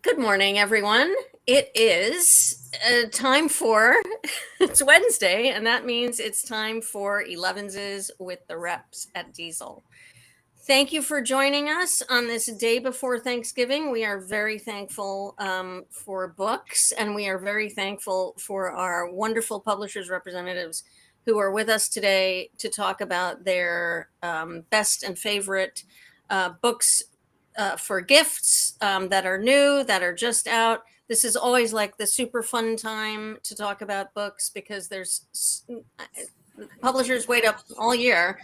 Good morning, everyone. It is time for, it's Wednesday, and that means it's time for Elevenses with the reps at Diesel. Thank you for joining us on this day before Thanksgiving. We are very thankful for books, and we are very thankful for our wonderful publishers representatives who are with us today to talk about their best and favorite books for gifts that are new, that are just out. This is always like the super fun time to talk about books because there's publishers wait up all year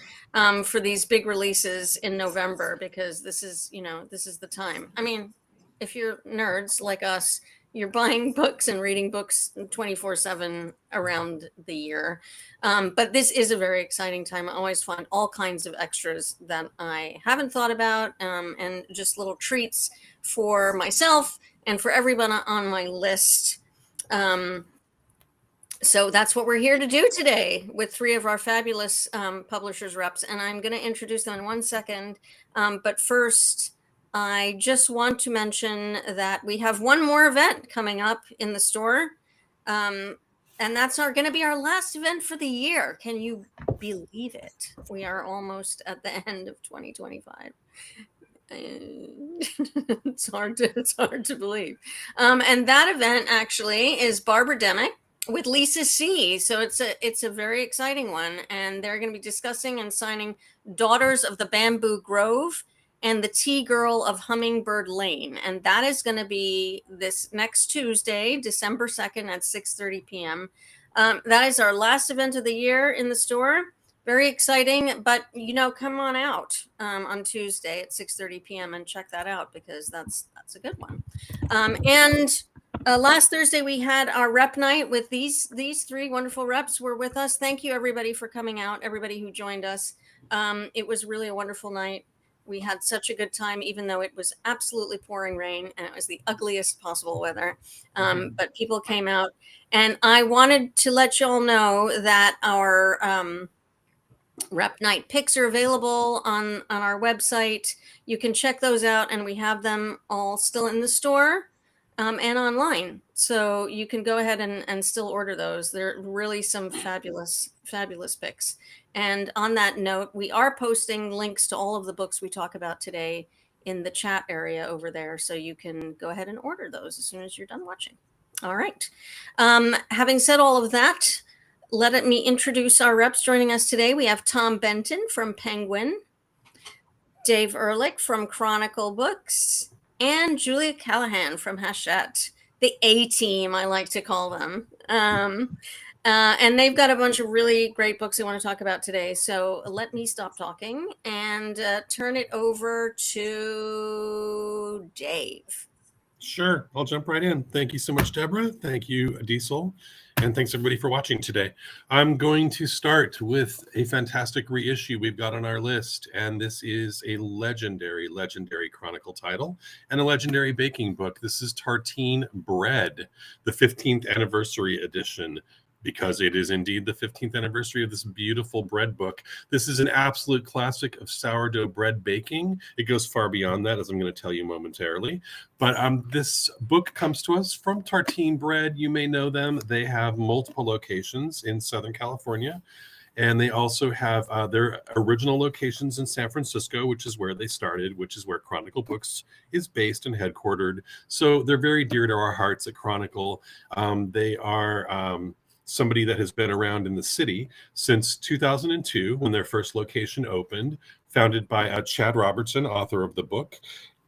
for these big releases in November because this is the time. I mean, if you're nerds like us, you're buying books and reading books 24/7 around the year. But this is a very exciting time. I always find all kinds of extras that I haven't thought about, and just little treats for myself and for everyone on my list. So that's what we're here to do today with three of our fabulous publishers reps. And I'm going to introduce them in 1 second. But first, I just want to mention that we have one more event coming up in the store. And that's going to be our last event for the year. Can you believe it? We are almost at the end of 2025. It's hard to believe. And that event actually is Barbara Demick with Lisa C. So it's a very exciting one. And they're going to be discussing and signing Daughters of the Bamboo Grove and the Tea Girl of Hummingbird Lane. And that is going to be this next Tuesday, December 2nd at 6:30 p.m. That is our last event of the year in the store. Very exciting, but come on out on Tuesday at 6:30 p.m. and check that out because that's a good one. And last Thursday we had our rep night with these three wonderful reps were with us. Thank you everybody for coming out, everybody who joined us. It was really a wonderful night. We had such a good time, even though it was absolutely pouring rain and it was the ugliest possible weather. But people came out, and I wanted to let you all know that our rep night pics are available on our website. You can check those out, and we have them all still in the store and online. So you can go ahead and still order those. They're really some fabulous pics. And on that note, we are posting links to all of the books we talk about today in the chat area over there. So you can go ahead and order those as soon as you're done watching. All right. Having said all of that, let me introduce our reps joining us today. We have Tom Benton from Penguin, Dave Ehrlich from Chronicle Books, and Julia Callahan from Hachette, the A-team, I like to call them. And they've got a bunch of really great books they want to talk about today. So let me stop talking and turn it over to Dave. Sure, I'll jump right in. Thank you so much, Deborah. Thank you, Diesel. And thanks everybody for watching today. I'm going to start with a fantastic reissue we've got on our list. And this is a legendary Chronicle title and a legendary baking book. This is Tartine Bread, the 15th anniversary edition, because it is indeed the 15th anniversary of this beautiful bread book. This is an absolute classic of sourdough bread baking. It goes far beyond that, as I'm going to tell you momentarily. But this book comes to us from Tartine Bread. You may know them. They have multiple locations in Southern California. And they also have their original locations in San Francisco, which is where they started, which is where Chronicle Books is based and headquartered. So they're very dear to our hearts at Chronicle. They are somebody that has been around in the city since 2002 when their first location opened, founded by Chad Robertson, author of the book,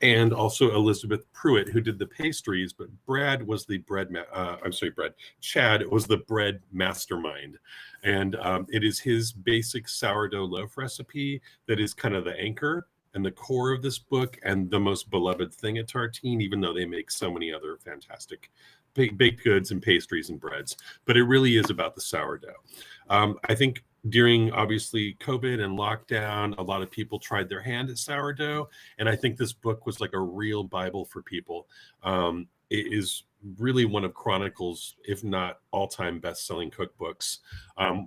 and also Elizabeth Pruitt, who did the pastries, but Chad was the bread mastermind. And it is his basic sourdough loaf recipe that is kind of the anchor and the core of this book and the most beloved thing at Tartine, even though they make so many other fantastic baked goods and pastries and breads. But it really is about the sourdough. I think during, obviously, COVID and lockdown, a lot of people tried their hand at sourdough. And I think this book was like a real Bible for people. It is really one of Chronicle's, if not all-time best-selling cookbooks,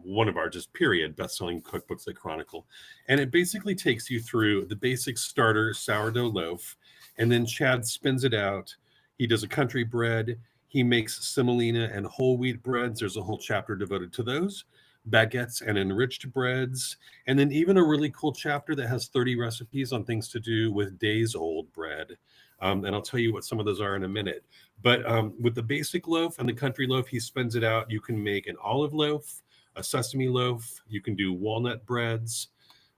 one of our just period best-selling cookbooks at Chronicle. And it basically takes you through the basic starter sourdough loaf, and then Chad spins it out He does a country bread. He makes semolina and whole wheat breads. There's a whole chapter devoted to those. Baguettes and enriched breads. And then even a really cool chapter that has 30 recipes on things to do with days old bread. And I'll tell you what some of those are in a minute. But with the basic loaf and the country loaf, he spends it out. You can make an olive loaf, a sesame loaf. You can do walnut breads.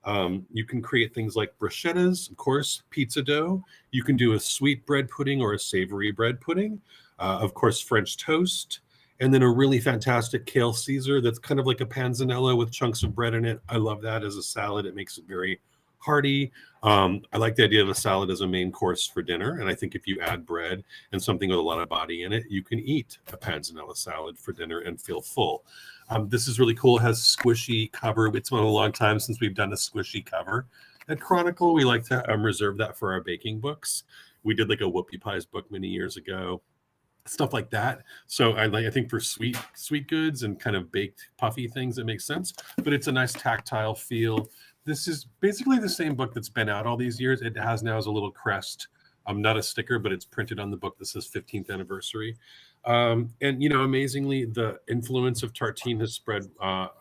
You can create things like bruschettas, of course, pizza dough. You can do a sweet bread pudding or a savory bread pudding. Of course, French toast. And then a really fantastic kale Caesar that's kind of like a panzanella with chunks of bread in it. I love that as a salad. It makes it very hearty. I like the idea of a salad as a main course for dinner. And I think if you add bread and something with a lot of body in it, you can eat a panzanella salad for dinner and feel full. This is really cool. It has squishy cover. It's been a long time since we've done a squishy cover. At Chronicle, we like to reserve that for our baking books. We did like a whoopie pies book many years ago. Stuff like that. So I think for sweet goods and kind of baked puffy things, it makes sense. But it's a nice tactile feel. This is basically the same book that's been out all these years. It has now as a little crest, not a sticker, but it's printed on the book that says 15th anniversary. And amazingly, the influence of Tartine has spread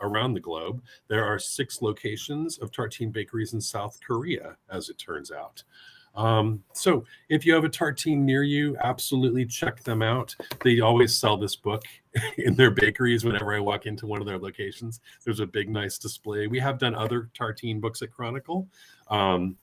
around the globe. There are 6 locations of Tartine bakeries in South Korea, as it turns out. So if you have a Tartine near you, absolutely check them out. They always sell this book in their bakeries whenever I walk into one of their locations. There's a big, nice display. We have done other Tartine books at Chronicle, kind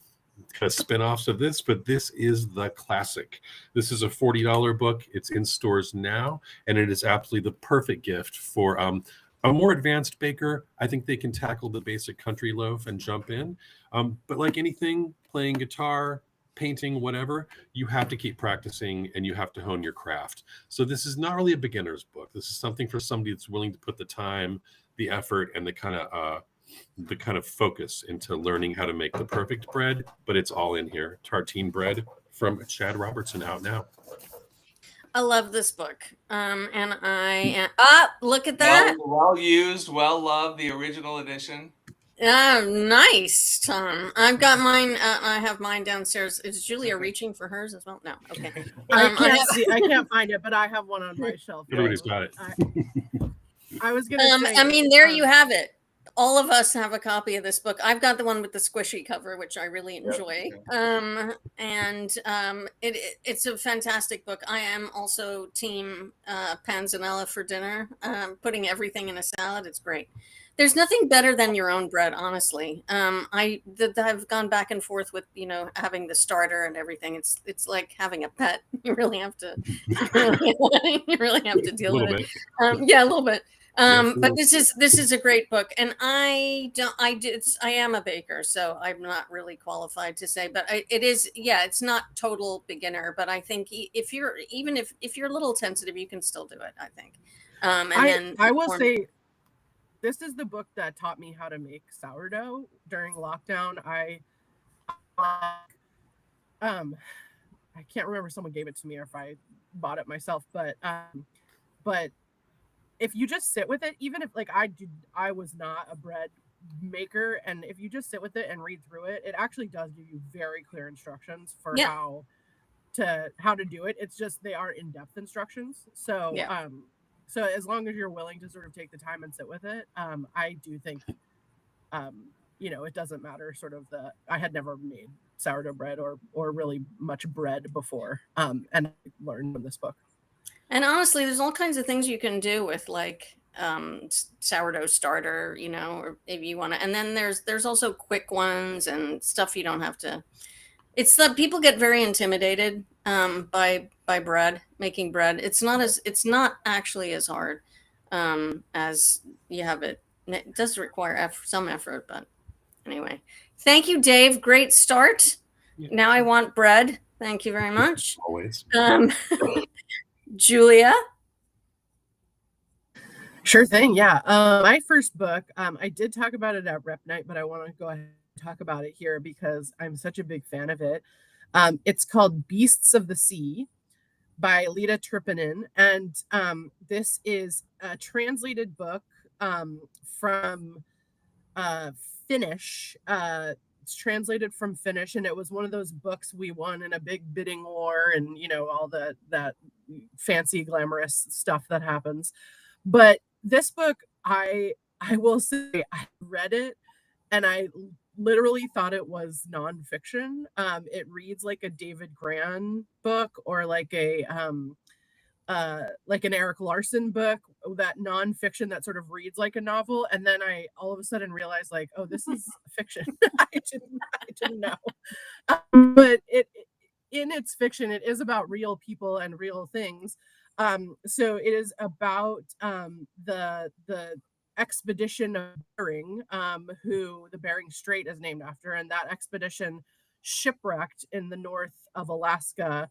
of spin-offs of this, but this is the classic. This is a $40 book. It's in stores now, and it is absolutely the perfect gift for a more advanced baker. I think they can tackle the basic country loaf and jump in. But like anything, playing guitar, painting, whatever, you have to keep practicing and you have to hone your craft. So this is not really a beginner's book. This is something for somebody that's willing to put the time, the effort, and the kind of focus into learning how to make the perfect bread. But it's all in here. Tartine Bread from Chad Robertson, out now. I love this book. And I look at that. Well used, well loved, the original edition. Nice, Tom. I've got mine. I have mine downstairs. Is Julia reaching for hers as well? No. Okay. I can't find it, but I have one on my shelf. Everybody's got it. I was gonna say, I mean, there you have it. All of us have a copy of this book. I've got the one with the squishy cover, which I really enjoy. It's a fantastic book. I am also team panzanella for dinner. Putting everything in a salad, it's great. There's nothing better than your own bread, honestly. I've gone back and forth with, having the starter and everything. It's like having a pet. You really have to, you really have to deal with it. Yeah, a little bit. But this is a great book, and I am a baker, so I'm not really qualified to say, but it's not total beginner, but I think if you're a little tentative, you can still do it, I think. I will say, this is the book that taught me how to make sourdough during lockdown. I can't remember, someone gave it to me or if I bought it myself, but if you just sit with it, even if I was not a bread maker, and if you just sit with it and read through it, it actually does give you very clear instructions for how to do it. It's just they aren't in-depth instructions. So so as long as you're willing to sort of take the time and sit with it, I do think it doesn't matter I had never made sourdough bread or really much bread before, and I learned from this book. And honestly, there's all kinds of things you can do with sourdough starter, or if you want to. And then there's also quick ones and stuff you don't have to. It's that people get very intimidated by making bread. It's not actually as hard as you have it. It does require some effort, but anyway. Thank you, Dave. Great start. Yeah. Now I want bread. Thank you very much. Always. Julia? Sure thing. Yeah. My first book, I did talk about it at Rep Night, but I want to go ahead and talk about it here because I'm such a big fan of it. It's called Beasts of the Sea by Lita Trippinen. And this is a translated book from Finnish it's translated from Finnish, and it was one of those books we won in a big bidding war, and all that fancy glamorous stuff that happens. But this book, I will say, I read it and I literally thought it was nonfiction. It reads like a David Gran book, or like an Eric Larson book, that nonfiction that sort of reads like a novel. And then I all of a sudden realized, like, oh, this is fiction. I didn't know. But in its fiction, it is about real people and real things. So it is about the expedition of Bering, who the Bering Strait is named after, and that expedition shipwrecked in the north of Alaska,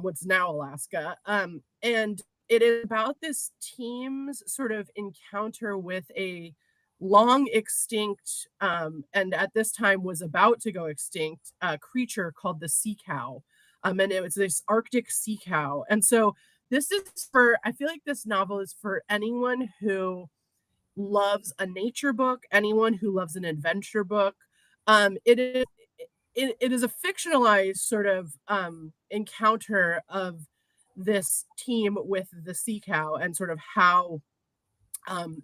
what's now Alaska. And it is about this team's sort of encounter with a long extinct, and at this time was about to go extinct, creature called the sea cow. And it was this Arctic sea cow. And so this is I feel like this novel is for anyone who loves a nature book, anyone who loves an adventure book. It is a fictionalized sort of encounter of this team with the sea cow, and sort of how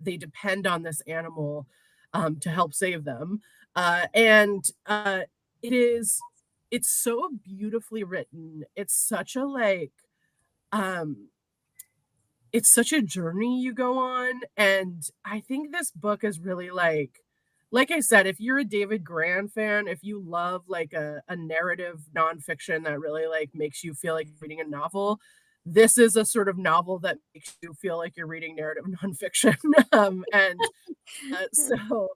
they depend on this animal to help save them. And it's so beautifully written. It's such a it's such a journey you go on. And I think this book is really like I said, if you're a David Gran fan, if you love like a narrative nonfiction that really like makes you feel like reading a novel, this is a sort of novel that makes you feel like you're reading narrative nonfiction. So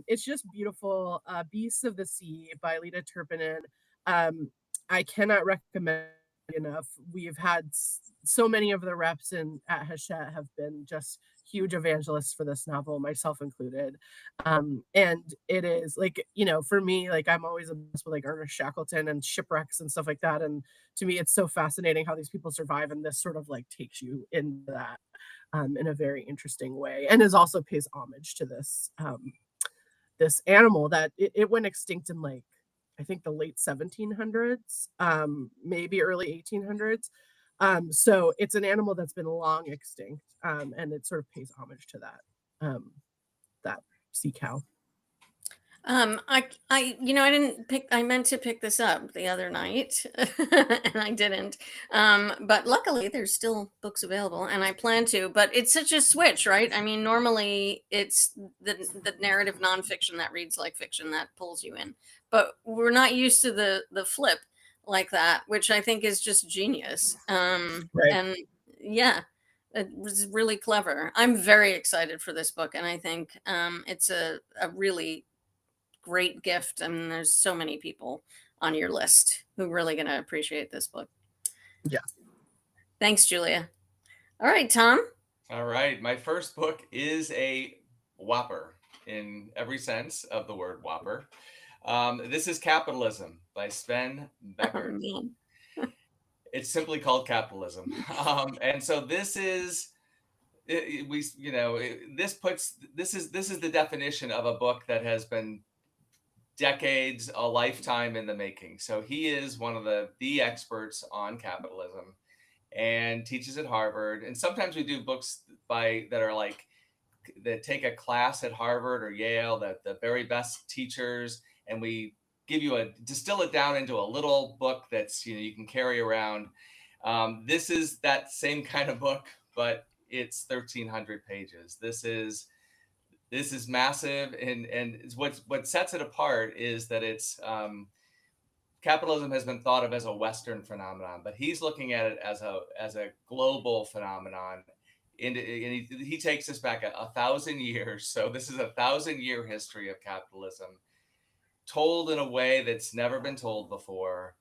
it's just beautiful. Beasts of the Sea by Lita Turpinen. I cannot recommend enough. We've had so many of the reps at Hachette have been just huge evangelists for this novel, myself included. And it is like, for me, like I'm always obsessed with like Ernest Shackleton and shipwrecks and stuff like that. And to me, it's so fascinating how these people survive. And this sort of like takes you into that in a very interesting way, and is also pays homage to this this animal that it went extinct in like, I think the late 1700s, maybe early 1800s. So it's an animal that's been long extinct, and it sort of pays homage to that sea cow. I meant to pick this up the other night and I didn't. But luckily there's still books available and I plan to, but it's such a switch, right? I mean, normally it's the narrative nonfiction that reads like fiction that pulls you in, but we're not used to the flip like that, which I think is just genius. Right. And yeah, it was really clever. I'm very excited for this book. And I think it's a really great gift. I mean, there's so many people on your list who are really going to appreciate this book. Yeah. Thanks, Julia. All right, Tom. All right. My first book is a whopper in every sense of the word whopper. This is Capitalism by Sven Beckert. It's simply called Capitalism. And so this is this is the definition of a book that has been decades, a lifetime in the making. So he is one of the experts on capitalism and teaches at Harvard. And sometimes we do books that take a class at Harvard or Yale, that the very best teachers, and we distill it down into a little book that's, you can carry around. This is that same kind of book, but it's 1,300 pages. This is massive, and what sets it apart is that it's capitalism has been thought of as a Western phenomenon, but he's looking at it as a global phenomenon. And he takes us back 1,000 years. So this is 1,000-year history of capitalism, told in a way that's never been told before.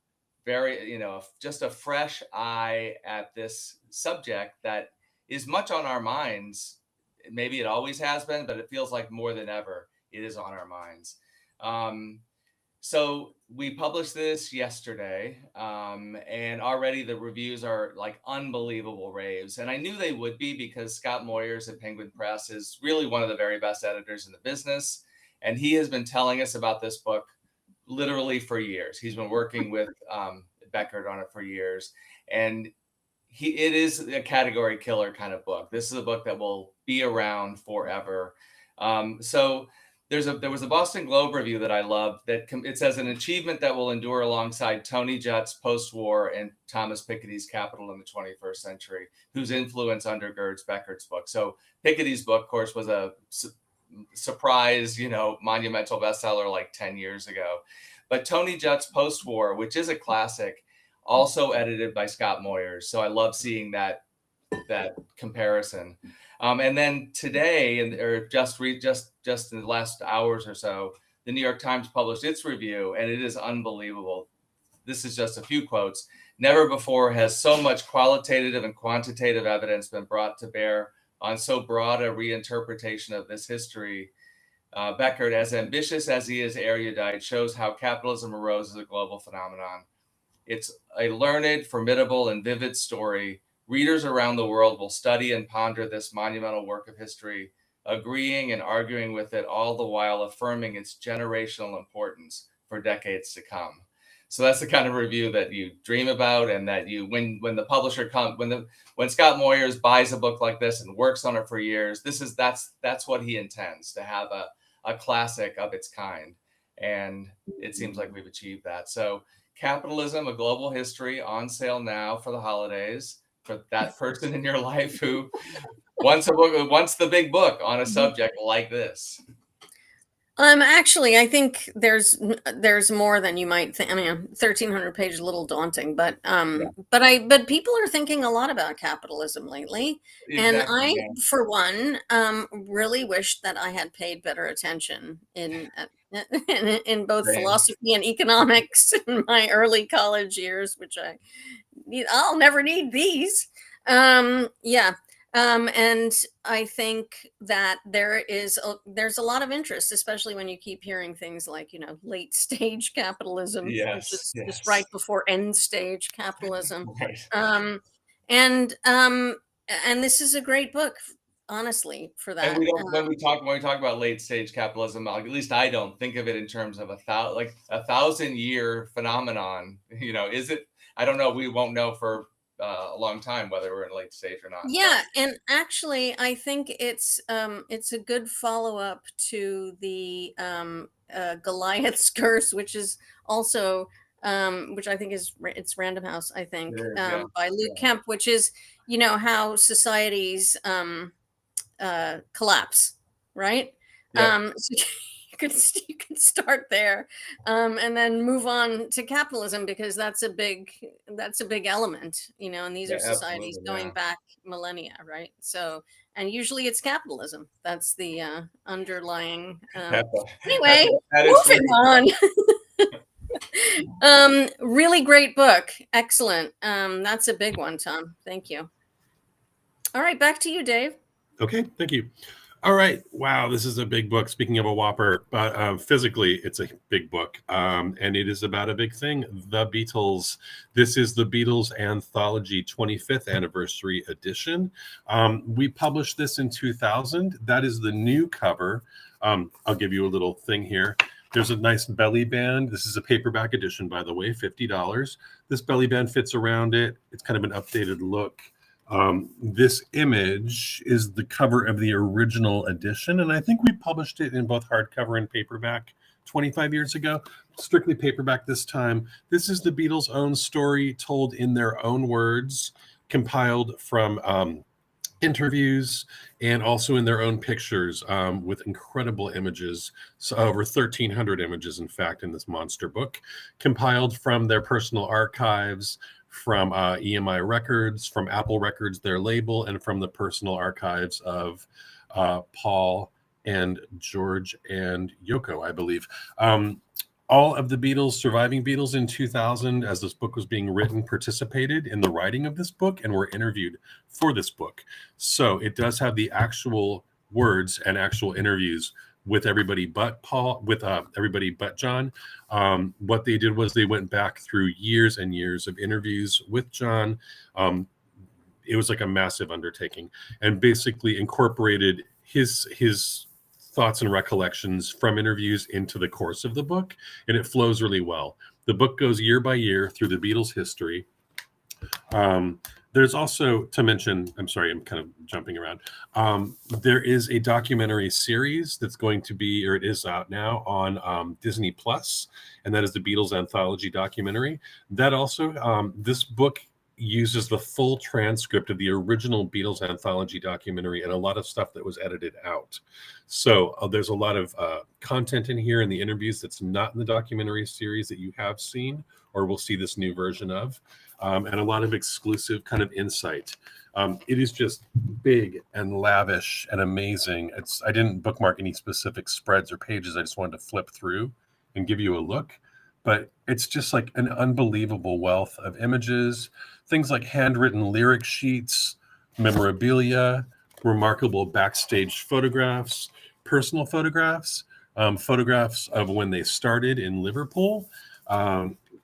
Very, just a fresh eye at this subject that is much on our minds. Maybe it always has been, but it feels like more than ever it is on our minds. So we published this yesterday, and already the reviews are like unbelievable raves. And I knew they would be, because Scott Moyers at Penguin Press is really one of the very best editors in the business. And he has been telling us about this book literally for years. He's been working with Beckert on it for years, and it is a category killer kind of book. This is a book that will be around forever. So there was a Boston Globe review that I loved that it says an achievement that will endure alongside Tony Judd's Post-War and Thomas Piketty's Capital in the 21st Century, whose influence undergirds Beckert's book. So Piketty's book, of course, was a surprise, monumental bestseller like 10 years ago. But Tony Judd's Post-War, which is a classic, also edited by Scott Moyers. So I love seeing that comparison. And then today, or just in the last hours or so, the New York Times published its review, and it is unbelievable. This is just a few quotes. Never before has so much qualitative and quantitative evidence been brought to bear on so broad a reinterpretation of this history. Beckert, as ambitious as he is erudite, shows how capitalism arose as a global phenomenon. It's a learned, formidable, and vivid story. Readers around the world will study and ponder this monumental work of history, agreeing and arguing with it, all the while affirming its generational importance for decades to come. So that's the kind of review that you dream about, and that when the publisher comes, when Scott Moyers buys a book like this and works on it for years, that's what he intends, to have a classic of its kind. And it seems like we've achieved that. So Capitalism, A Global History, on sale now for the holidays, for that person in your life who wants the big book on a subject like this. Actually, I think there's more than you might think. I mean, 1,300 pages, a little daunting, but people are thinking a lot about capitalism lately, and I, for one, really wish that I had paid better attention in both philosophy and economics in my early college years, which I'll never need these. And I think that there's a lot of interest, especially when you keep hearing things like, late stage capitalism, which is just right before end stage capitalism. Right. And this is a great book, honestly, for that. And when we talk about late stage capitalism, at least I don't think of it in terms of a 1,000-year phenomenon. Is it? I don't know. We won't know for a long time whether we're in late stage or not. Yeah, and actually, I think it's a good follow-up to the Goliath's Curse, which is also which I think it's Random House, I think, by Luke Kemp, which is how societies collapse, right? Yep. So you could start there, and then move on to capitalism, because that's a big element, and these are societies going back millennia, right? So, and usually it's capitalism. That's the underlying. Anyway, moving on. Really great book. Excellent. That's a big one, Tom. Thank you. All right, back to you, Dave. Okay, thank you. All right. Wow, this is a big book. Speaking of a whopper, but physically, it's a big book. And it is about a big thing, the Beatles. This is the Beatles Anthology 25th Anniversary Edition. We published this in 2000. That is the new cover. I'll give you a little thing here. There's a nice belly band. This is a paperback edition, by the way, $50. This belly band fits around it. It's kind of an updated look. This image is the cover of the original edition, and I think we published it in both hardcover and paperback 25 years ago. Strictly paperback this time. This is the Beatles' own story told in their own words, compiled from interviews and also in their own pictures, with incredible images. So over 1,300 images, in fact, in this monster book, compiled from their personal archives, from EMI Records, from Apple Records, their label, and from the personal archives of Paul and George and Yoko, I believe. All of the Beatles, surviving Beatles in 2000, as this book was being written, participated in the writing of this book and were interviewed for this book. So it does have the actual words and actual interviews with everybody but Paul, with everybody but John. What they did was they went back through years and years of interviews with John. It was like a massive undertaking, and basically incorporated his thoughts and recollections from interviews into the course of the book, and it flows really well. The book goes year by year through the Beatles' history. There's also, to mention, I'm sorry, I'm kind of jumping around. There is a documentary series that's going to be, or it is out now on Disney Plus, and that is the Beatles Anthology documentary. That also, this book uses the full transcript of the original Beatles Anthology documentary and a lot of stuff that was edited out. So there's a lot of content in here in the interviews that's not in the documentary series that you have seen or will see this new version of. And a lot of exclusive kind of insight. It is just big and lavish and amazing. I didn't bookmark any specific spreads or pages. I just wanted to flip through and give you a look. But it's just like an unbelievable wealth of images, things like handwritten lyric sheets, memorabilia, remarkable backstage photographs, personal photographs, photographs of when they started in Liverpool.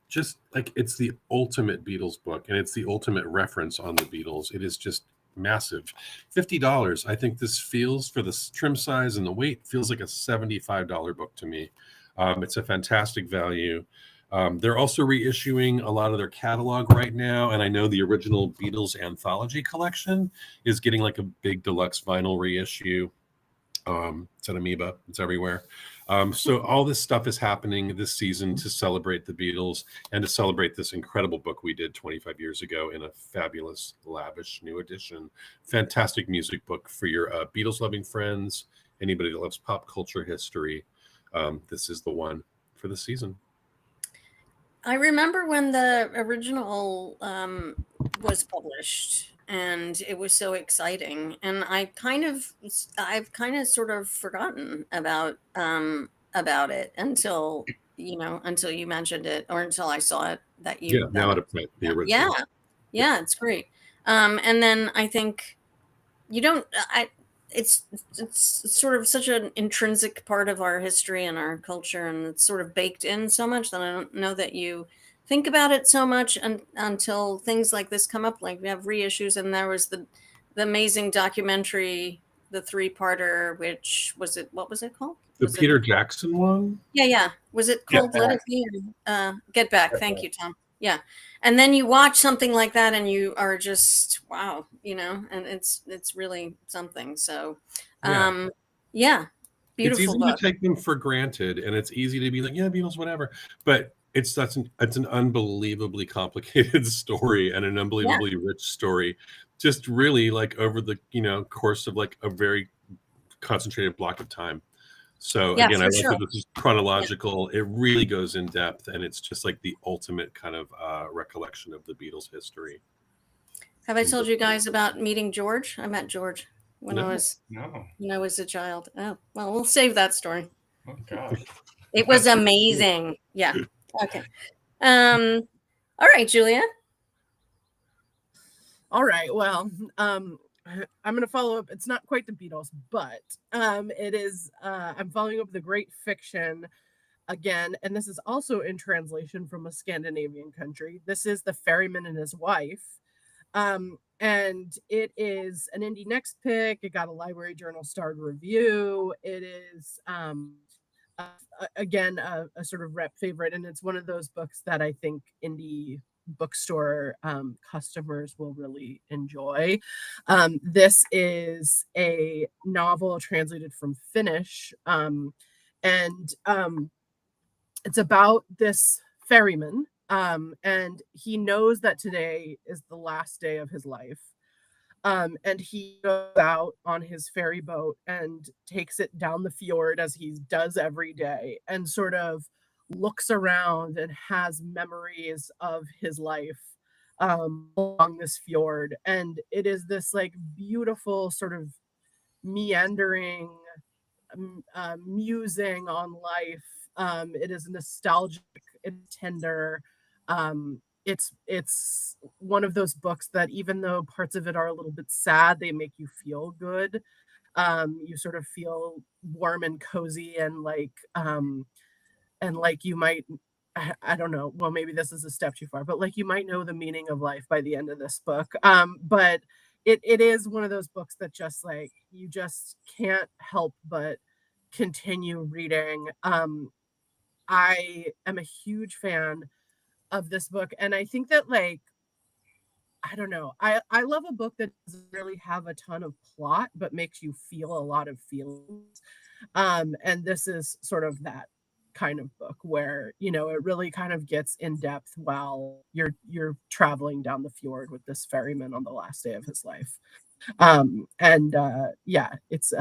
Just like it's the ultimate Beatles book, and it's the ultimate reference on the Beatles. It is just massive. $50. I think this feels, for the trim size and the weight, feels like a $75 book to me. It's a fantastic value. They're also reissuing a lot of their catalog right now, and I know the original Beatles Anthology collection is getting like a big deluxe vinyl reissue. It's at Amoeba. It's everywhere. So all this stuff is happening this season to celebrate the Beatles and to celebrate this incredible book we did 25 years ago in a fabulous, lavish new edition. Fantastic music book for your Beatles-loving friends, anybody that loves pop culture history. This is the one for the season. I remember when the original was published, and it was so exciting, and I've kind of sort of forgotten about it until you mentioned it, or until I saw it that you now at a print, the original. Yeah, it's great. And then I think it's sort of such an intrinsic part of our history and our culture, and it's sort of baked in so much that I don't know that you think about it so much until things like this come up. Like we have reissues, and there was the amazing documentary, the 3-parter, what was it called? The Peter Jackson one? Yeah. Was it called Let It Be? Get Back. Thank you, Tom. Yeah. And then you watch something like that and you are just, wow, and it's really something. So, beautiful it's easy book. to take them for granted, and it's easy to be like, yeah, Beatles, whatever. But it's an unbelievably complicated story and an unbelievably rich story. Just really like over the, course of like a very concentrated block of time. So again, I like that this is chronological. It really goes in depth, and it's just like the ultimate kind of recollection of the Beatles' history. Have I told you guys about meeting George? I met George when I was a child. Oh, well, we'll save that story. Oh God. It was amazing. Yeah. Okay. All right, Julia. All right. Well, I'm going to follow up. It's not quite the Beatles, but it is. I'm following up the great fiction again, and this is also in translation from a Scandinavian country. This is The Ferryman and His Wife, and it is an Indie Next pick. It got a Library Journal starred review. It is again a sort of rep favorite, and it's one of those books that I think indie bookstore customers will really enjoy. This is a novel translated from Finnish, and it's about this ferryman, and he knows that today is the last day of his life, and he goes out on his ferry boat and takes it down the fjord as he does every day, and sort of looks around and has memories of his life along this fjord. And it is this like beautiful sort of meandering musing on life. It is nostalgic and tender. It's one of those books that even though parts of it are a little bit sad, they make you feel good. You sort of feel warm and cozy, and like you might, I don't know, well, maybe this is a step too far, but like you might know the meaning of life by the end of this book. But it is one of those books that just like you just can't help but continue reading. I am a huge fan of this book, and I think that, like, I don't know, I love a book that doesn't really have a ton of plot but makes you feel a lot of feelings. And this is sort of that kind of book where, you know, it really kind of gets in depth while you're traveling down the fjord with this ferryman on the last day of his life. And yeah, it's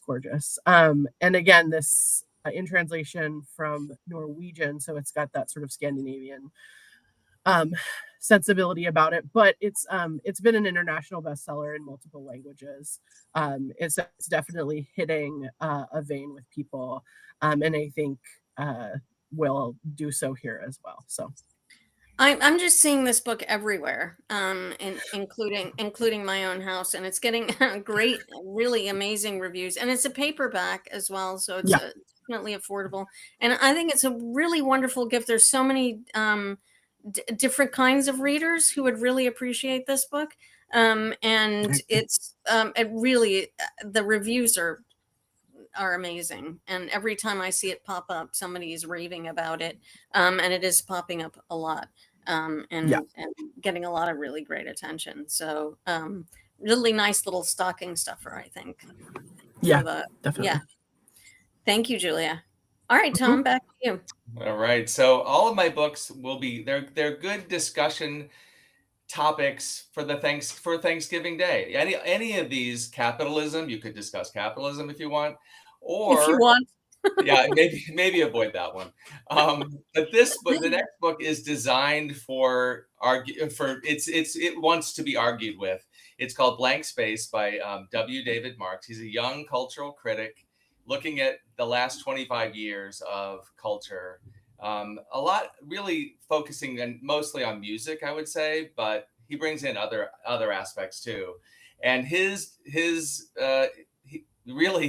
gorgeous. And again, this in translation from Norwegian, so it's got that sort of Scandinavian um sensibility about it, but it's been an international bestseller in multiple languages. It's definitely hitting a vein with people, and I think will do so here as well. So I'm just seeing this book everywhere, and including my own house, and it's getting great, really amazing reviews, and it's a paperback as well, so it's yeah, definitely affordable, and I think it's a really wonderful gift. There's so many different kinds of readers who would really appreciate this book, and it really the reviews are amazing, and every time I see it pop up, somebody is raving about it, and it is popping up a lot, yeah, and getting a lot of really great attention. So really nice little stocking stuffer, I think. yeah, For the definitely. thank you, Julia. All right, Mhm. Tom, back to you. All right. So all of my books will be they're good discussion topics for for Thanksgiving Day. Any of these, capitalism, you could discuss capitalism if you want, If you or want. yeah, maybe avoid that one. But this book, the next book, is designed for it wants to be argued with. It's called Blank Space by W. David Marx. He's a young cultural critic looking at the last 25 years of culture. A lot really focusing and mostly on music, I would say, but he brings in other aspects too. And he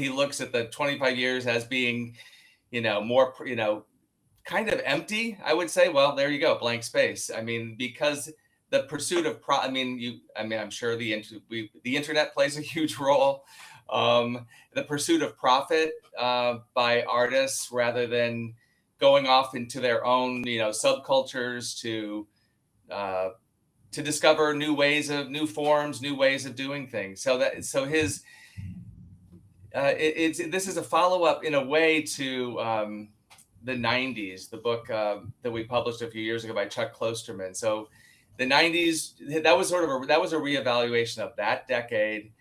looks at the 25 years as being, more, kind of empty, I would say. Well, there you go, blank space. I mean, because the pursuit of I'm sure the internet plays a huge role. The pursuit of profit by artists rather than going off into their own, subcultures to discover new forms, new ways of doing things. So his this is a follow up in a way to the '90s, the book that we published a few years ago by Chuck Klosterman. So the '90s, that was a reevaluation of that decade.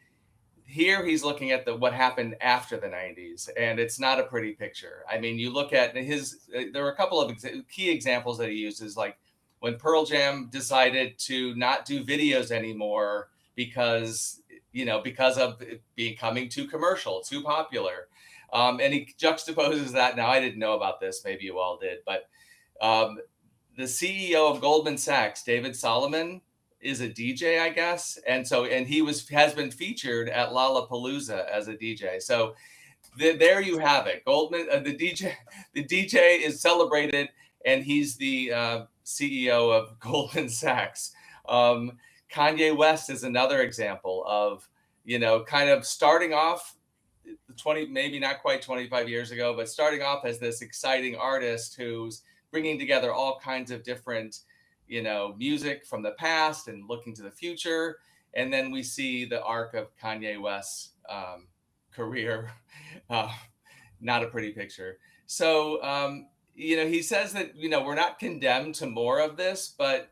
Here he's looking at what happened after the '90s, and it's not a pretty picture. I mean, you look at there are a couple of key examples that he uses, like when Pearl Jam decided to not do videos anymore because of it becoming too commercial, too popular. And he juxtaposes that. Now, I didn't know about this. Maybe you all did. But the CEO of Goldman Sachs, David Solomon, is a DJ, I guess. And he has been featured at Lollapalooza as a DJ. So there you have it. The DJ is celebrated, and he's the CEO of Goldman Sachs. Kanye West is another example of, kind of starting off 20, maybe not quite 25 years ago, but starting off as this exciting artist who's bringing together all kinds of different, music from the past and looking to the future. And then we see the arc of Kanye West's career. Not a pretty picture. So, he says that, we're not condemned to more of this, but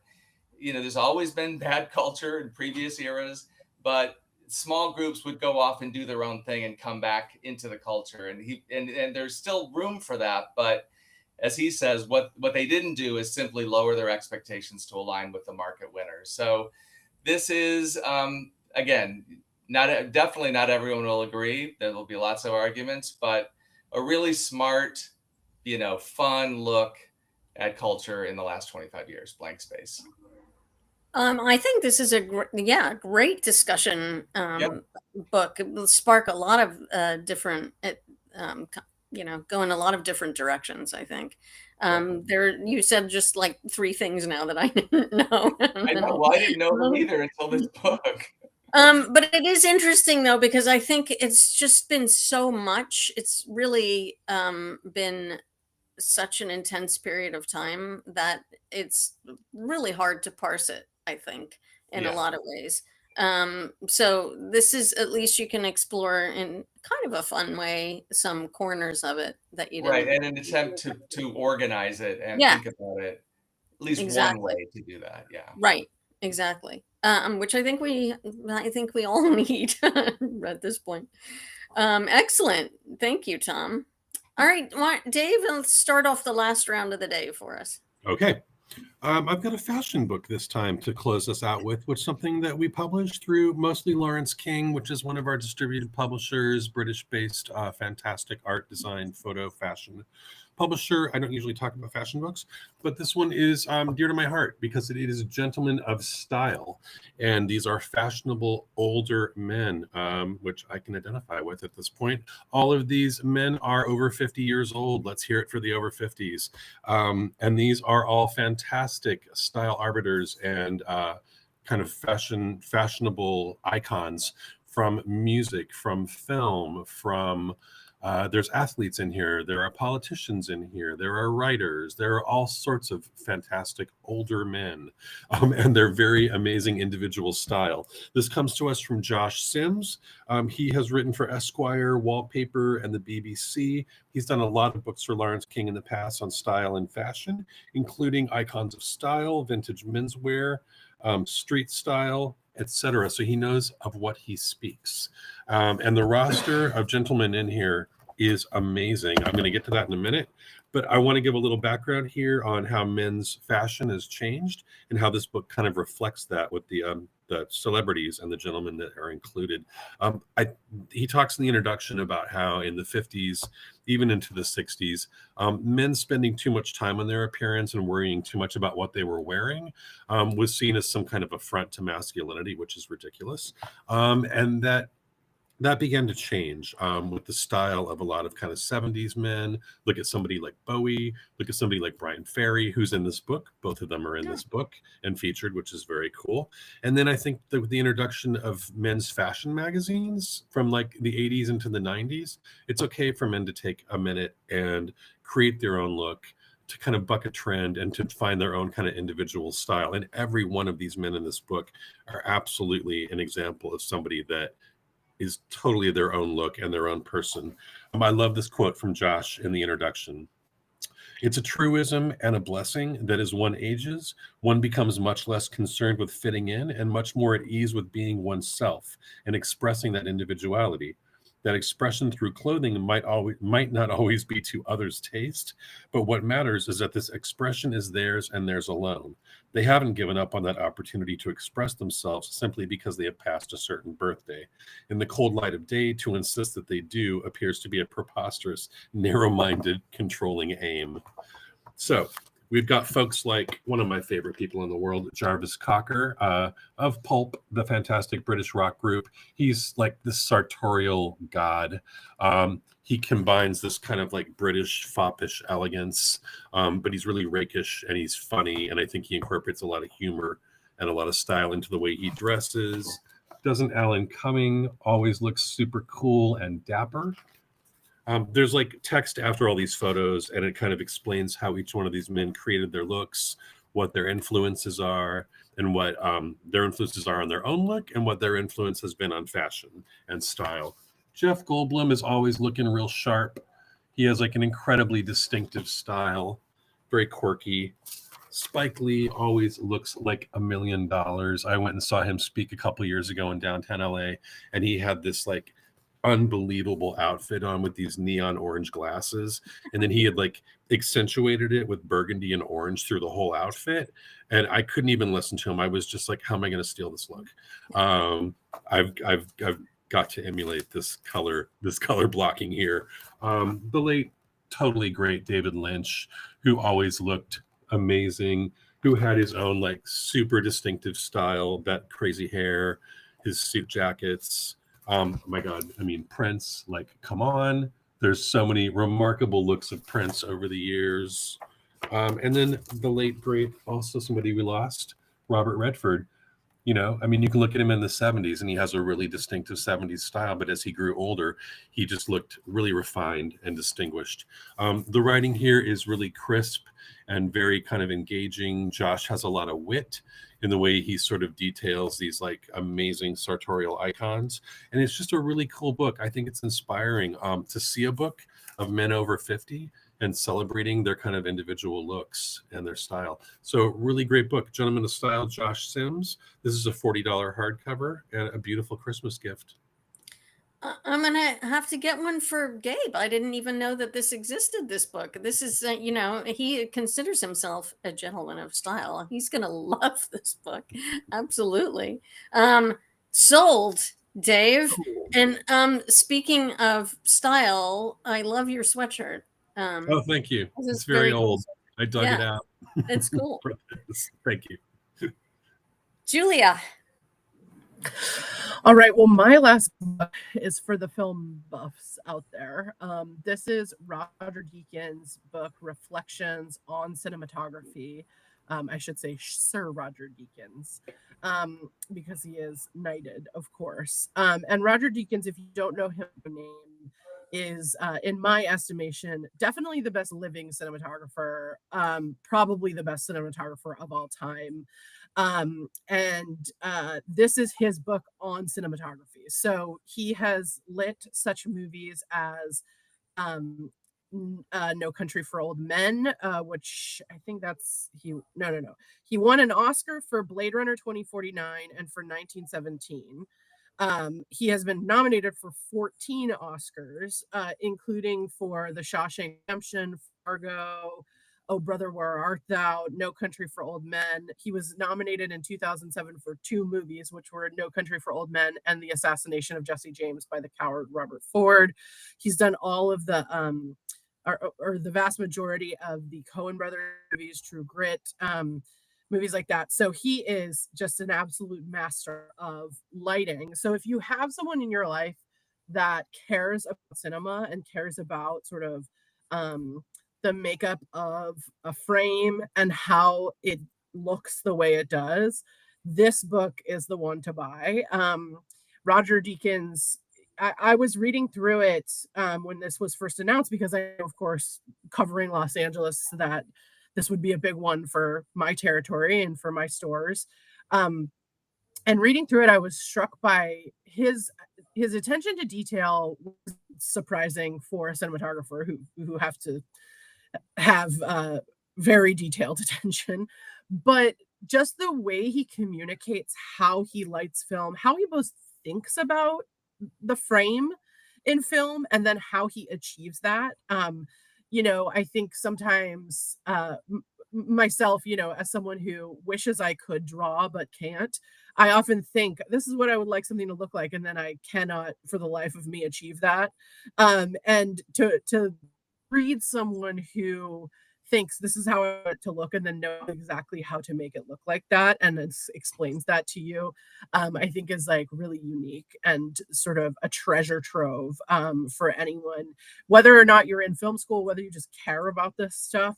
there's always been bad culture in previous eras, but small groups would go off and do their own thing and come back into the culture. And there's still room for that. But as he says, what they didn't do is simply lower their expectations to align with the market winners. So this is, again, definitely not everyone will agree. There will be lots of arguments, but a really smart, fun look at culture in the last 25 years, Blank Space. I think this is a great discussion book. It will spark a lot of different, go in a lot of different directions, I think. You said just like 3 things now that I didn't know. I know. Well, I didn't know them either until this book. But it is interesting though, because I think it's just been so much. It's really been such an intense period of time that it's really hard to parse it, I think, in a Yeah. lot of ways. So this is, at least you can explore in kind of a fun way some corners of it that you Right. didn't. And an attempt to organize it and Yeah, think about it, at least one exactly. way to do that. Yeah. Right, exactly. Which I think we all need at this point. Excellent. Thank you, Tom. All right, Dave, let's start off the last round of the day for us. Okay. I've got a fashion book this time to close us out with, which is something that we published through mostly Lawrence King, which is one of our distributed publishers, British-based, fantastic art, design, photo, fashion publisher. I don't usually talk about fashion books, but this one is dear to my heart because it is Gentlemen of Style. And these are fashionable older men, which I can identify with at this point. All of these men are over 50 years old. Let's hear it for the over 50s. And these are all fantastic style arbiters and kind of fashionable icons from music, from film, from there's athletes in here, there are politicians in here, there are writers, there are all sorts of fantastic older men, and they're very amazing individual style. This comes to us from Josh Sims. He has written for Esquire, Wallpaper, and the BBC. He's done a lot of books for Lawrence King in the past on style and fashion, including Icons of Style, Vintage Menswear, Street Style, etc. So he knows of what he speaks. And the roster of gentlemen in here is amazing. I'm going to get to that in a minute, but I want to give a little background here on how men's fashion has changed and how this book kind of reflects that with the celebrities and the gentlemen that are included. He talks in the introduction about how in the 50s, even into the 60s, men spending too much time on their appearance and worrying too much about what they were wearing was seen as some kind of affront to masculinity, which is ridiculous. And that began to change with the style of a lot of kind of 70s men. Look at somebody like Bowie, look at somebody like Brian Ferry, who's in this book. Both of them are in this book and featured, which is very cool. And then I think the introduction of men's fashion magazines from like the 80s into the 90s, it's okay for men to take a minute and create their own look, to kind of buck a trend and to find their own kind of individual style. And every one of these men in this book are absolutely an example of somebody that is totally their own look and their own person. I love this quote from Josh in the introduction. It's a truism and a blessing that as one ages, one becomes much less concerned with fitting in and much more at ease with being oneself and expressing that individuality. That expression through clothing might not always be to others' taste, but what matters is that this expression is theirs and theirs alone. They haven't given up on that opportunity to express themselves simply because they have passed a certain birthday. In the cold light of day, to insist that they do appears to be a preposterous, narrow-minded, controlling aim. So we've got folks like one of my favorite people in the world, Jarvis Cocker of Pulp, the fantastic British rock group. He's like this sartorial god. He combines this kind of like British foppish elegance, but he's really rakish and he's funny. And I think he incorporates a lot of humor and a lot of style into the way he dresses. Doesn't Alan Cumming always look super cool and dapper? There's like text after all these photos, and it kind of explains how each one of these men created their looks, what their influences are, and what their influences are on their own look, and what their influence has been on fashion and style. Jeff Goldblum is always looking real sharp. He has like an incredibly distinctive style, very quirky. Spike Lee always looks like $1 million. I went and saw him speak a couple years ago in downtown LA, and he had this like unbelievable outfit on with these neon orange glasses, and then he had like accentuated it with burgundy and orange through the whole outfit, and I couldn't even listen to him. I was just like, how am I going to steal this look? I've got to emulate this color blocking here. The late totally great David Lynch, who always looked amazing, who had his own like super distinctive style, that crazy hair, his suit jackets. My God, I mean, Prince, like, come on. There's so many remarkable looks of Prince over the years. And then the late, great, also somebody we lost, Robert Redford. You know, I mean, you can look at him in the 70s and he has a really distinctive 70s style, but as he grew older, he just looked really refined and distinguished. The writing here is really crisp and very kind of engaging. Josh has a lot of wit in the way he sort of details these like amazing sartorial icons. And it's just a really cool book. I think it's inspiring to see a book of men over 50 and celebrating their kind of individual looks and their style. So really great book. Gentleman of Style, Josh Sims. This is a $40 hardcover and a beautiful Christmas gift. I'm gonna have to get one for Gabe. I didn't even know that this existed. This book. This is, you know, he considers himself a gentleman of style. He's gonna love this book. Absolutely. Sold, Dave. And speaking of style, I love your sweatshirt. Oh, thank you. This It's is very cool. old. I dug it Yeah, out. it's cool. for this. Thank you. Julia. All right. Well, my last book is for the film buffs out there. This is Roger Deakins' book, Reflections on Cinematography. I should say Sir Roger Deakins, because he is knighted, of course. And Roger Deakins, if you don't know him by name, is, in my estimation, definitely the best living cinematographer, probably the best cinematographer of all time. And this is his book on cinematography. So he has lit such movies as No Country for Old Men, which I think that's no. He won an Oscar for Blade Runner 2049 and for 1917. He has been nominated for 14 Oscars, including for The Shawshank Redemption, Fargo, Oh Brother, Where Art Thou, No Country for Old Men. He was nominated in 2007 for 2 movies, which were No Country for Old Men and The Assassination of Jesse James by the coward Robert Ford. He's done all of the or the vast majority of the Coen Brothers movies, True Grit, movies like that. So he is just an absolute master of lighting. So if you have someone in your life that cares about cinema and cares about sort of the makeup of a frame and how it looks the way it does, this book is the one to buy. Roger Deakins, I was reading through it when this was first announced, because I, of course, covering Los Angeles, that this would be a big one for my territory and for my stores. And reading through it, I was struck by his attention to detail was surprising for a cinematographer who have to have very detailed attention. But just the way he communicates how he lights film, how he both thinks about the frame in film and then how he achieves that. I think sometimes myself, as someone who wishes I could draw but can't, I often think this is what I would like something to look like, and then I cannot for the life of me achieve that. And to read someone who thinks this is how I want it to look and then know exactly how to make it look like that and explains that to you, I think is like really unique and sort of a treasure trove for anyone, whether or not you're in film school, whether you just care about this stuff,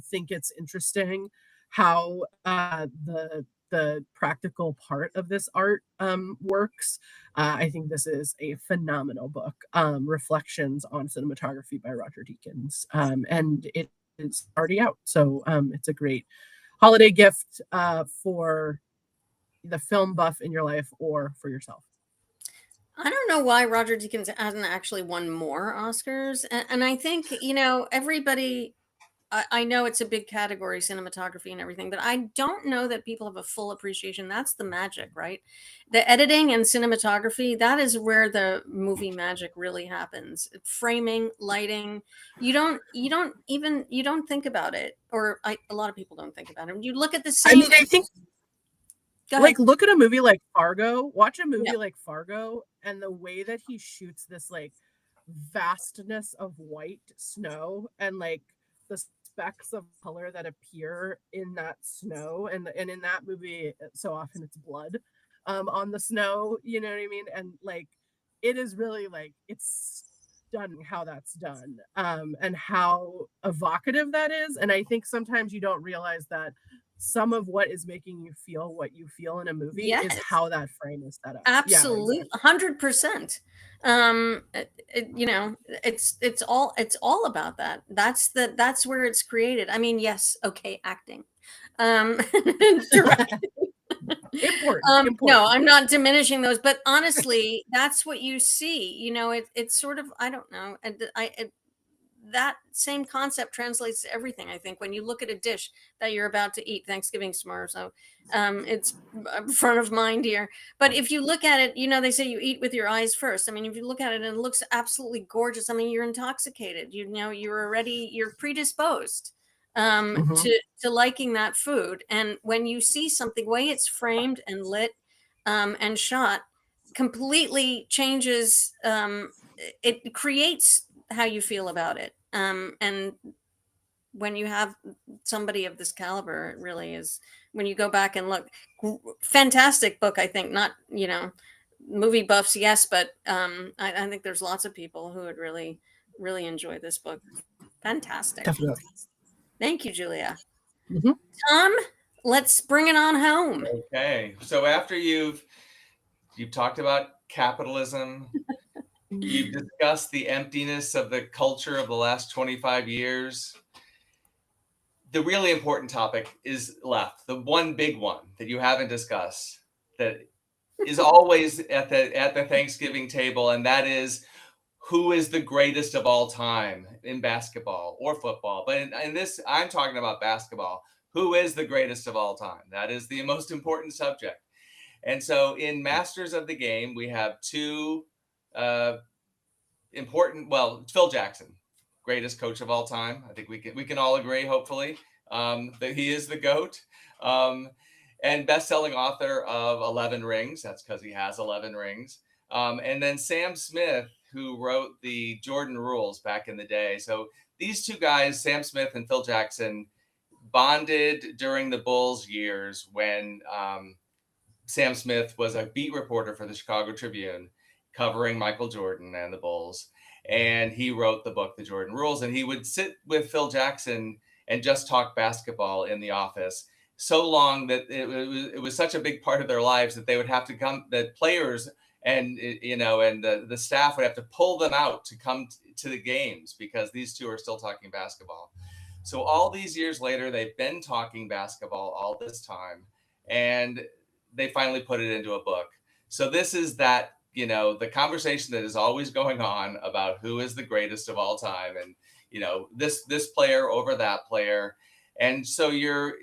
think it's interesting how the practical part of this art works. I think this is a phenomenal book, Reflections on Cinematography by Roger Deakins, and it is already out. So it's a great holiday gift for the film buff in your life or for yourself. I don't know why Roger Deakins hasn't actually won more Oscars. And I think, everybody, I know it's a big category, cinematography and everything, but I don't know that people have a full appreciation. That's the magic, right? The editing and cinematography, that is where the movie magic really happens. Framing, lighting. You don't think about it, or a lot of people don't think about it. You look at the same. I mean, I think like look at a movie like Fargo, watch a movie like Fargo, and the way that he shoots this like vastness of white snow and like the specks of color that appear in that snow, and in that movie so often it's blood on the snow, you know what I mean? And like it is really like it's stunning how that's done, and how evocative that is. And I think sometimes you don't realize that some of what is making you feel what you feel in a movie is Yes. how that frame is set up. Absolutely, Yeah, exactly. 100%. You know, it's all about that. That's where it's created. I mean, yes, okay, acting, directing. Important. No, I'm not diminishing those, but honestly, that's what you see. You know, it's sort of, I don't know, and that same concept translates to everything. I think when you look at a dish that you're about to eat, Thanksgiving's tomorrow, so it's front of mind here. But if you look at it, you know, they say you eat with your eyes first. I mean, if you look at it and it looks absolutely gorgeous, I mean, you're intoxicated. You know, you're predisposed Mhm. to liking that food. And when you see something, the way it's framed and lit and shot, completely changes. It creates how you feel about it. And when you have somebody of this caliber, it really is. When you go back and look, fantastic book. I think not, you know, movie buffs, yes, but I think there's lots of people who would really, really enjoy this book. Fantastic. Definitely. Thank you, Julia. Mhm. Tom, let's bring it on home. Okay, so after you've talked about capitalism, you've discussed the emptiness of the culture of the last 25 years. The really important topic is left, the one big one that you haven't discussed that is always at the Thanksgiving table, and that is, who is the greatest of all time in basketball or football? But in this, I'm talking about basketball. Who is the greatest of all time? That is the most important subject. And so in Masters of the Game, we have two important, well, Phil Jackson, greatest coach of all time. I think we can all agree, hopefully, that he is the GOAT. And best-selling author of 11 Rings. That's because he has 11 rings. And then Sam Smith, who wrote the Jordan Rules back in the day. So these two guys, Sam Smith and Phil Jackson, bonded during the Bulls years when Sam Smith was a beat reporter for the Chicago Tribune covering Michael Jordan and the Bulls. And he wrote the book, The Jordan Rules. And he would sit with Phil Jackson and just talk basketball in the office so long that it was such a big part of their lives that they would have to come, that players and, you know, and the staff would have to pull them out to come to the games because these two are still talking basketball. So all these years later, they've been talking basketball all this time. And they finally put it into a book. So this is that, you know, the conversation that is always going on about who is the greatest of all time, and, you know, this player over that player. And so you're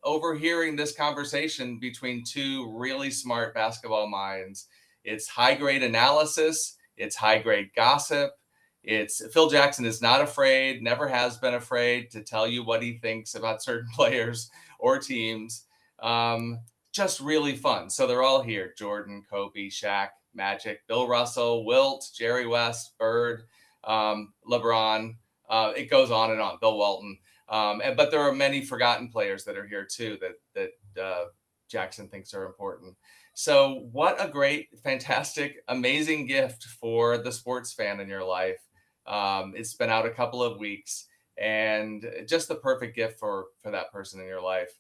overhearing this conversation between two really smart basketball minds. It's high grade analysis, it's high grade gossip. It's Phil Jackson is not afraid, never has been afraid to tell you what he thinks about certain players or teams. Just really fun. So they're all here: Jordan, Kobe, Shaq, Magic, Bill Russell, Wilt, Jerry West, Bird, LeBron. It goes on and on. Bill Walton. But there are many forgotten players that are here too that Jackson thinks are important. So what a great, fantastic, amazing gift for the sports fan in your life. It's been out a couple of weeks, and just the perfect gift for that person in your life.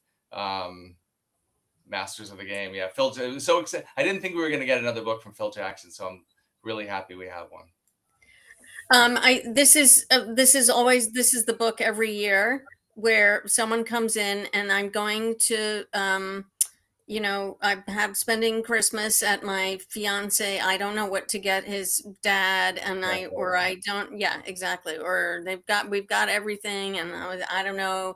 Masters of the Game. Yeah, Phil, it was so excited. I didn't think we were going to get another book from Phil Jackson, so I'm really happy we have one. This is the book every year where someone comes in, and I'm going to, you know, I have spending Christmas at my fiance. I don't know what to get his dad, and I don't. Yeah, exactly. Or we've got everything, and I don't know.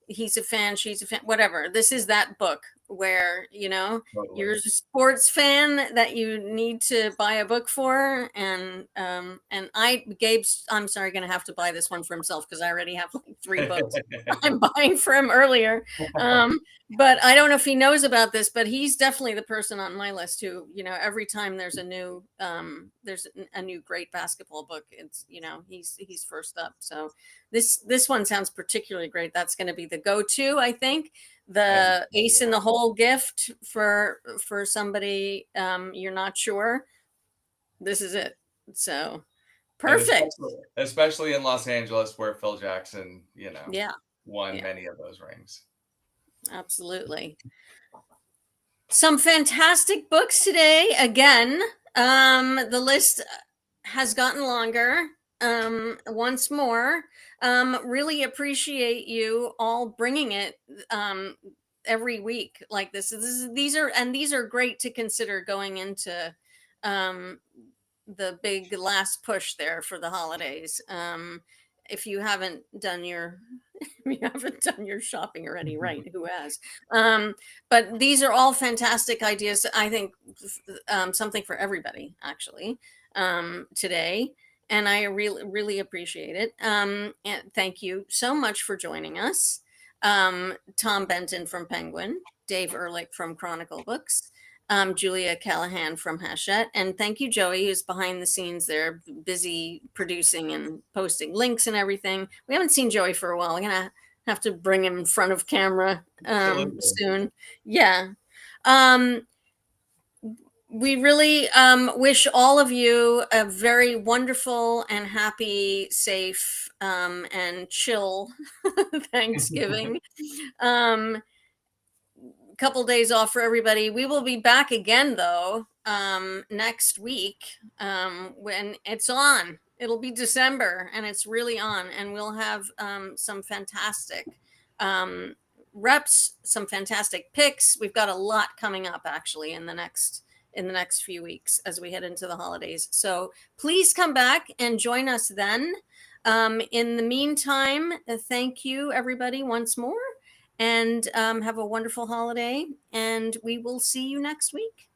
He's a fan, she's a fan, whatever. This is that book where, you know, Totally. you're a sports fan that you need to buy a book for. And Gabe's, I'm sorry, going to have to buy this one for himself because I already have like 3 books I'm buying for him earlier. But I don't know if he knows about this, but he's definitely the person on my list who, you know, every time there's a new great basketball book, it's, you know, he's first up. So this one sounds particularly great. That's going to be the go-to, I think. The ace in the hole gift for somebody you're not sure. This is it. So perfect. Especially in Los Angeles, where Phil Jackson, you know, Yeah. won many of those rings. Absolutely. Some fantastic books today. Again, the list has gotten longer. Once more, really appreciate you all bringing it every week like this. These are great to consider going into the big last push there for the holidays. If you haven't done your shopping already, right? Who has? But these are all fantastic ideas. I think something for everybody actually today, and I really appreciate it. And thank you so much for joining us, Tom Benton from Penguin, Dave Ehrlich from Chronicle Books, Julia Callahan from Hachette. And thank you, Joey, who's behind the scenes there, busy producing and posting links and everything. We haven't seen Joey for a while. We're going to have to bring him in front of camera soon. Yeah. We really wish all of you a very wonderful and happy, safe, and chill Thanksgiving. Couple days off for everybody. We will be back again though next week when it's on. It'll be December and it's really on, and we'll have some fantastic reps, some fantastic picks. We've got a lot coming up actually in the next few weeks as we head into the holidays. So please come back and join us then. In the meantime, thank you everybody once more. And have a wonderful holiday, and we will see you next week.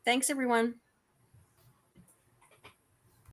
Thanks, everyone.